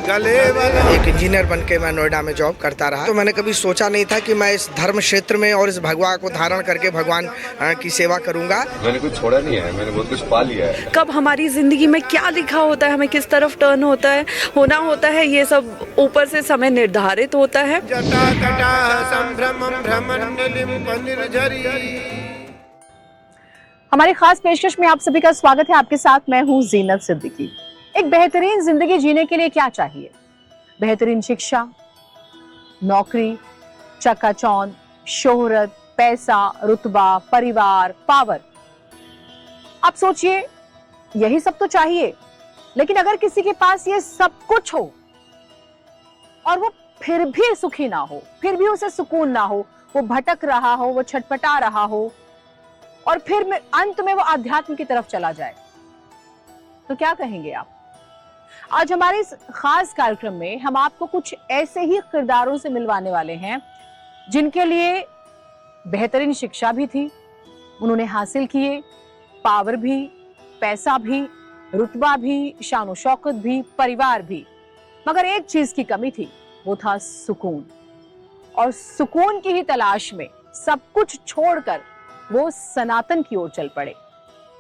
गले वाला। एक इंजीनियर बन के मैं नोएडा में जॉब करता रहा, तो मैंने कभी सोचा नहीं था कि मैं इस धर्म क्षेत्र में और इस भगवा को धारण करके भगवान की सेवा करूंगा। मैंने कुछ छोड़ा नहीं है, मैंने बहुत कुछ पा लिया है। कब हमारी जिंदगी में क्या लिखा होता है, हमें किस तरफ टर्न होता है, होना होता है, ये सब ऊपर से समय निर्धारित होता है। जटा तटा संभ्रमं भ्रमन् निलिम्प निर्झरी। हमारी खास पेशकश में आप सभी का स्वागत है। आपके साथ मैं हूं जीनत सिद्दीकी। एक बेहतरीन जिंदगी जीने के लिए क्या चाहिए? बेहतरीन शिक्षा, नौकरी, चकाचौंध, शोहरत, पैसा, रुतबा, परिवार, पावर। आप सोचिए, यही सब तो चाहिए। लेकिन अगर किसी के पास ये सब कुछ हो और वो फिर भी सुखी ना हो, फिर भी उसे सुकून ना हो, वो भटक रहा हो, वो छटपटा रहा हो और फिर अंत में वो आध्यात्म की तरफ चला जाए, तो क्या कहेंगे आप? आज हमारे इस खास कार्यक्रम में हम आपको कुछ ऐसे ही किरदारों से मिलवाने वाले हैं जिनके लिए बेहतरीन शिक्षा भी थी, उन्होंने हासिल किए, पावर भी, पैसा भी, रुतबा भी, शान शौकत भी, परिवार भी, मगर एक चीज की कमी थी, वो था सुकून। और सुकून की ही तलाश में सब कुछ छोड़कर वो सनातन की ओर चल पड़े।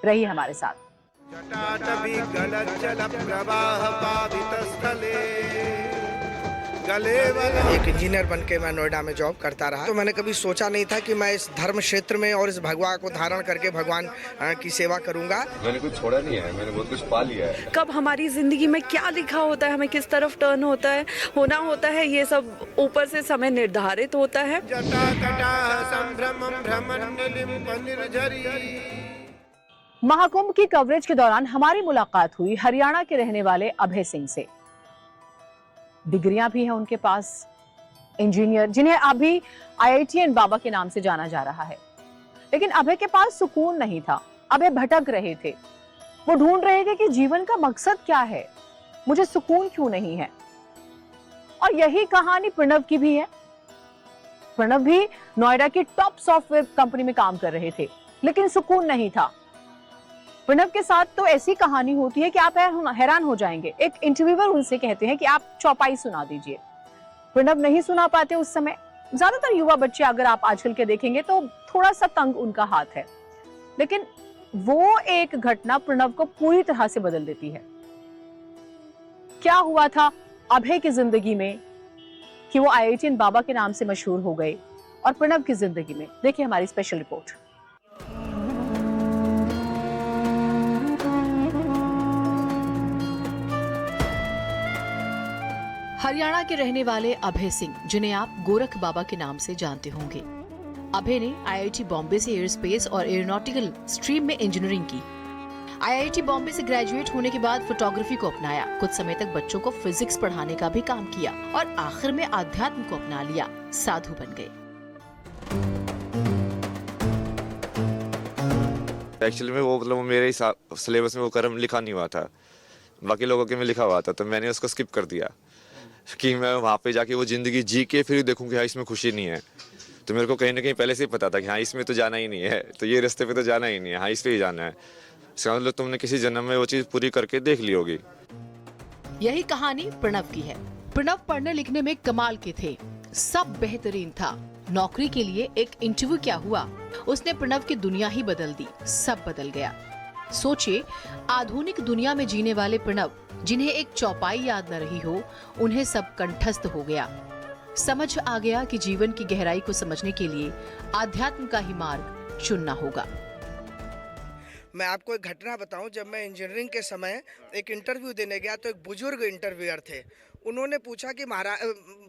रहिए हमारे साथ। जटाटवी गलज्जल प्रवाह पावितस्थले। गले वाला। एक इंजीनियर बन के मैं नोएडा में जॉब करता रहा, तो मैंने कभी सोचा नहीं था कि मैं इस धर्म क्षेत्र में और इस भगवा को धारण करके भगवान की सेवा करूंगा। मैंने कुछ छोड़ा नहीं है, मैंने बहुत कुछ पा लिया है। कब हमारी जिंदगी में क्या लिखा होता है, हमें किस तरफ टर्न होता है, होना होता है, ये सब ऊपर से समय निर्धारित होता है। जटा तटा संभ्रमं भ्रमन् निलिम्प निर्झरी। महाकुंभ की कवरेज के दौरान हमारी मुलाकात हुई हरियाणा के रहने वाले अभय सिंह से। डिग्रियां भी हैं उनके पास, इंजीनियर, जिन्हें अभी IITN बाबा के नाम से जाना जा रहा है। लेकिन अभय के पास सुकून नहीं था। अभय भटक रहे थे, वो ढूंढ रहे थे कि जीवन का मकसद क्या है, मुझे सुकून क्यों नहीं है। और यही कहानी प्रणव की भी है। प्रणव भी नोएडा की टॉप सॉफ्टवेयर कंपनी में काम कर रहे थे, लेकिन सुकून नहीं था। प्रणव के साथ तो ऐसी कहानी होती है कि आप हैरान हो जाएंगे। एक इंटरव्यूअर उनसे कहते हैं कि आप चौपाई सुना दीजिए। प्रणव नहीं सुना पाते उस समय। ज्यादातर युवा बच्चे अगर आप आजकल के देखेंगे तो थोड़ा सा तंग उनका हाथ है, लेकिन वो एक घटना प्रणव को पूरी तरह से बदल देती है। क्या हुआ था अभय की जिंदगी में कि वो IITN बाबा के नाम से मशहूर हो गए, और प्रणव की जिंदगी में देखिए हमारी स्पेशल रिपोर्ट। हरियाणा के रहने वाले अभय सिंह, जिन्हें आप गोरख बाबा के नाम से जानते होंगे। अभय ने IIT बॉम्बे से एयरस्पेस और एरोनॉटिकल स्ट्रीम में इंजीनियरिंग की। IIT बॉम्बे से ग्रेजुएट होने के बाद फोटोग्राफी को अपनाया। कुछ समय तक बच्चों को फिजिक्स पढ़ाने का भी काम किया और आखिर में आध्यात्म को अपना लिया, साधु बन गए। एक्चुअली में वो मतलब मेरे सिलेबस में वो कर्म लिखा नहीं हुआ था, बाकी लोगों के में लिखा हुआ था, तो मैंने उसको स्किप कर दिया कि मैं वहाँ पे जाके वो जिंदगी जी के फिर देखूँ कि हाँ इसमें खुशी नहीं है। तो मेरे को कहीं ना कहीं पहले से ही पता था कि हाँ इसमें तो जाना ही नहीं है, तो ये रास्ते पे तो जाना ही नहीं है, हाँ इस पे ही जाना है। समझ लो तुमने किसी जन्म में वो चीज़ पूरी करके देख ली होगी। यही कहानी प्रणव की है। प्रणव पढ़ने लिखने में कमाल के थे, सब बेहतरीन था। नौकरी के लिए एक इंटरव्यू क्या हुआ, उसने प्रणव की दुनिया ही बदल दी, सब बदल गया। सोचिए, आधुनिक दुनिया में जीने वाले प्रणव, जिन्हें एक चौपाई याद न रही हो, उन्हें सब कंठस्थ हो गया। समझ आ गया कि जीवन की गहराई को समझने के लिए आध्यात्म का ही मार्ग चुनना होगा। मैं आपको एक घटना बताऊं। जब मैं इंजीनियरिंग के समय एक इंटरव्यू देने गया, तो एक बुजुर्ग इंटरव्यूअर थे। उन्होंने पूछा कि महाराज,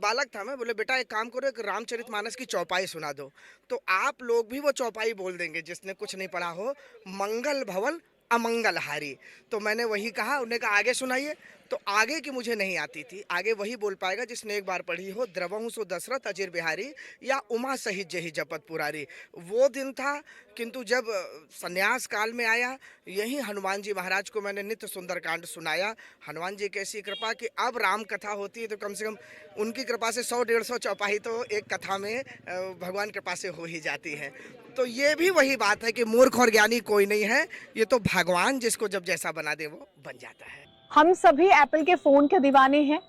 बालक था मैं, बोले बेटा एक काम करो, एक रामचरितमानस की चौपाई सुना दो। तो आप लोग भी वो चौपाई बोल देंगे जिसने कुछ नहीं पढ़ा हो, मंगल भवन अमंगलहारी। तो मैंने वही कहा, उन्हें कहा आगे सुनाइए। तो आगे की मुझे नहीं आती थी, आगे वही बोल पाएगा जिसने एक बार पढ़ी हो, द्रवहु सो दशरथ अजिर बिहारी या उमा सहित जही जपत पुरारी। वो दिन था। किंतु जब संन्यास काल में आया, यही हनुमान जी महाराज को मैंने नित्य सुंदरकांड सुनाया। हनुमान जी की ऐसी कृपा कि अब राम कथा होती है तो कम से कम उनकी कृपा से 100-150 चौपाई तो एक कथा में भगवान कृपा से हो ही जाती है। तो ये भी वही बात है कि मूर्ख और ज्ञानी कोई नहीं है, ये तो भगवान जिसको जब जैसा बना दे वो बन जाता है। हम सभी एप्पल के फोन के दीवाने हैं,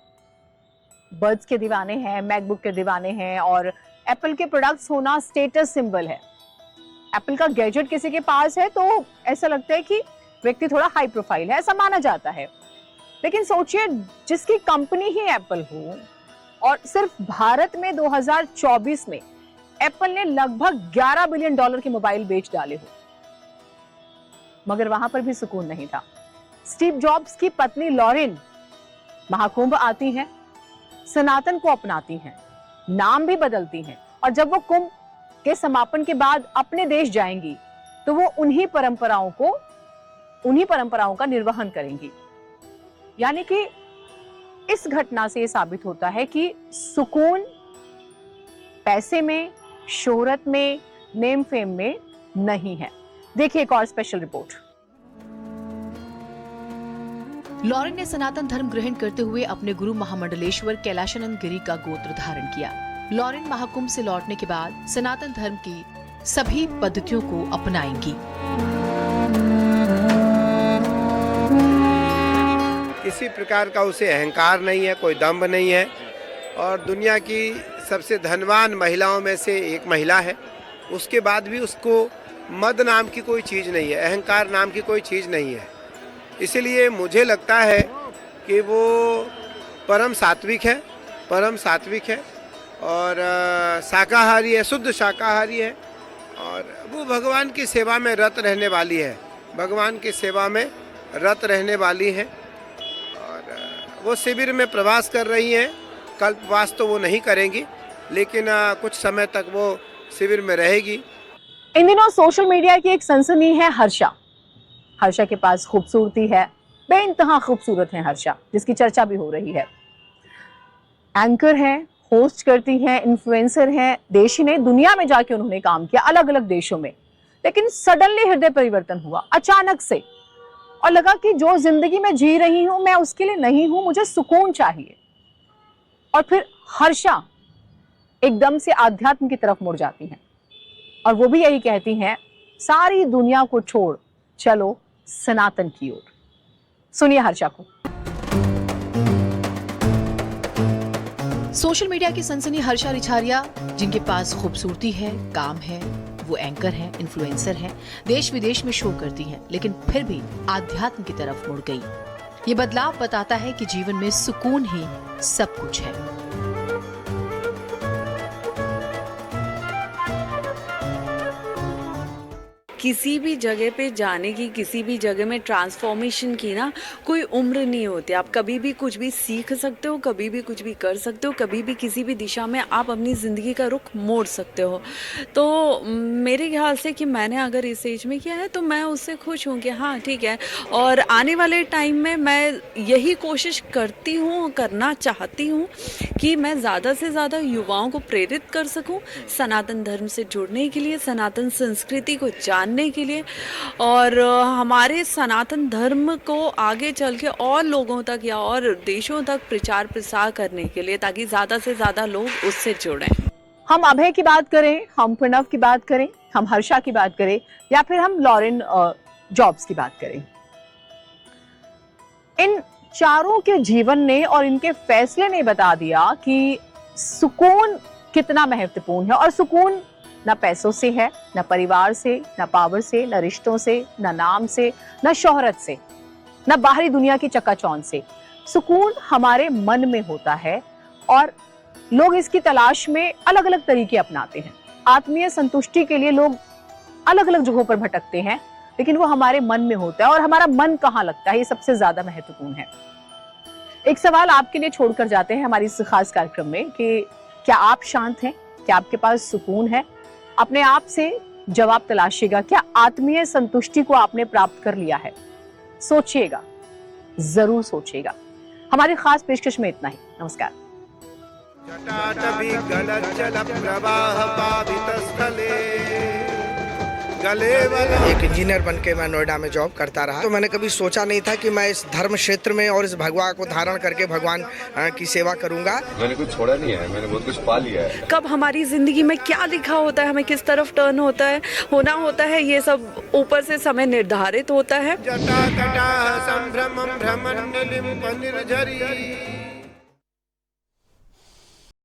बर्ड्स के दीवाने हैं, मैकबुक के दीवाने हैं और एप्पल के प्रोडक्ट्स होना स्टेटस सिंबल है। एप्पल का गैजेट किसी के पास है तो ऐसा लगता है कि व्यक्ति थोड़ा हाई प्रोफाइल है, ऐसा माना जाता है। लेकिन सोचिए, जिसकी कंपनी ही एप्पल हो और सिर्फ भारत में 2024 में एप्पल ने लगभग $11 बिलियन के मोबाइल बेच डाले हो, मगर वहां पर भी सुकून नहीं था। स्टीव जॉब्स की पत्नी लॉरेन महाकुंभ आती हैं, सनातन को अपनाती हैं, नाम भी बदलती हैं, और जब वो कुंभ के समापन के बाद अपने देश जाएंगी तो वो उन्हीं परंपराओं का निर्वहन करेंगी। यानी कि इस घटना से ये साबित होता है कि सुकून पैसे में, शोहरत में, नेम फेम में नहीं है। देखिए एक और स्पेशल रिपोर्ट। लॉरेन ने सनातन धर्म ग्रहण करते हुए अपने गुरु महामंडलेश्वर कैलाशानंद गिरी का गोत्र धारण किया। लॉरेन महाकुंभ से लौटने के बाद सनातन धर्म की सभी पद्धतियों को अपनाएंगी। किसी प्रकार का उसे अहंकार नहीं है, कोई दंभ नहीं है, और दुनिया की सबसे धनवान महिलाओं में से एक महिला है। उसके बाद भी उसको मद नाम की कोई चीज़ नहीं है, अहंकार नाम की कोई चीज़ नहीं है। इसलिए मुझे लगता है कि वो परम सात्विक है और शाकाहारी है, शुद्ध शाकाहारी है, और वो भगवान की सेवा में रत रहने वाली है, और वो शिविर में प्रवास कर रही हैं। कल्पवास तो वो नहीं करेंगी, लेकिन कुछ समय तक वो शिविर में रहेगी। इन दिनों सोशल मीडिया की एक सनसनी है हर्षा के पास खूबसूरती है, बेइंतहा खूबसूरत है हर्षा, जिसकी चर्चा भी हो रही है। एंकर है, होस्ट करती हैं, इन्फ्लुएंसर हैं, देश ही नहीं दुनिया में जाके उन्होंने काम किया, अलग अलग देशों में। लेकिन सडनली हृदय परिवर्तन हुआ अचानक से, और लगा कि जो जिंदगी में जी रही हूं मैं उसके लिए नहीं हूं, मुझे सुकून चाहिए। और फिर हर्षा एकदम से आध्यात्म की तरफ मुड़ जाती हैं, और वो भी यही कहती हैं, सारी दुनिया को छोड़ चलो सनातन की ओर। सुनिए हर्षा को। सोशल मीडिया की सनसनी हर्षा रिछारिया, जिनके पास खूबसूरती है, काम है, वो एंकर हैं, इन्फ्लुएंसर हैं, देश विदेश में शो करती हैं, लेकिन फिर भी आध्यात्म की तरफ मुड़ गई। ये बदलाव बताता है कि जीवन में सुकून ही सब कुछ है। किसी भी जगह पे जाने की, किसी भी जगह में ट्रांसफॉर्मेशन की ना कोई उम्र नहीं होती। आप कभी भी कुछ भी सीख सकते हो, कभी भी कुछ भी कर सकते हो, कभी भी किसी भी दिशा में आप अपनी ज़िंदगी का रुख मोड़ सकते हो। तो मेरे ख्याल से कि मैंने अगर इस एज में किया है तो मैं उससे खुश हूँ कि हाँ ठीक है। और आने वाले टाइम में मैं यही कोशिश करती हूँ, करना चाहती हूँ कि मैं ज़्यादा से ज़्यादा युवाओं को प्रेरित कर सकूँ सनातन धर्म से जुड़ने के लिए, सनातन संस्कृति को जानने के लिए, और हमारे सनातन धर्म को आगे चल के और लोगों तक या और देशों तक प्रचार प्रसार करने के लिए, ताकि ज़्यादा से ज़्यादा लोग उससे जुड़ें। हम अभय की बात करें, हम प्रणव की बात करें, हम हर्षा की बात करें, या फिर हम लॉरेन जॉब्स की बात करें, इन चारों के जीवन ने और इनके फैसले ने बता दिया कि सुकून कितना महत्वपूर्ण है। और सुकून ना पैसों से है, ना परिवार से, ना पावर से, ना रिश्तों से, ना नाम से, ना शोहरत से, ना बाहरी दुनिया की चकाचौंध से। सुकून हमारे मन में होता है, और लोग इसकी तलाश में अलग अलग तरीके अपनाते हैं। आत्मीय संतुष्टि के लिए लोग अलग अलग जगहों पर भटकते हैं, लेकिन वो हमारे मन में होता है, और हमारा मन कहाँ लगता है ये सबसे ज्यादा महत्वपूर्ण है। एक सवाल आपके लिए छोड़कर जाते हैं हमारी इस खास कार्यक्रम में कि क्या आप शांत हैं, क्या आपके पास सुकून है? अपने आप से जवाब तलाशिएगा। क्या आत्मीय संतुष्टि को आपने प्राप्त कर लिया है? सोचिएगा, जरूर सोचिएगा। हमारी खास पेशकश में इतना ही। नमस्कार। एक इंजीनियर बन के मैं नोएडा में जॉब करता रहा, तो मैंने कभी सोचा नहीं था कि मैं इस धर्म क्षेत्र में और इस भगवा को धारण करके भगवान की सेवा करूंगा। मैंने कुछ छोड़ा नहीं है, मैंने बहुत कुछ पा लिया है। कब हमारी ज़िंदगी में क्या लिखा होता है, हमें किस तरफ टर्न होता है, होना होता है, ये सब ऊपर से समय निर्धारित होता है। जटा कटा संभ्रमं भ्रमन् निर्झरी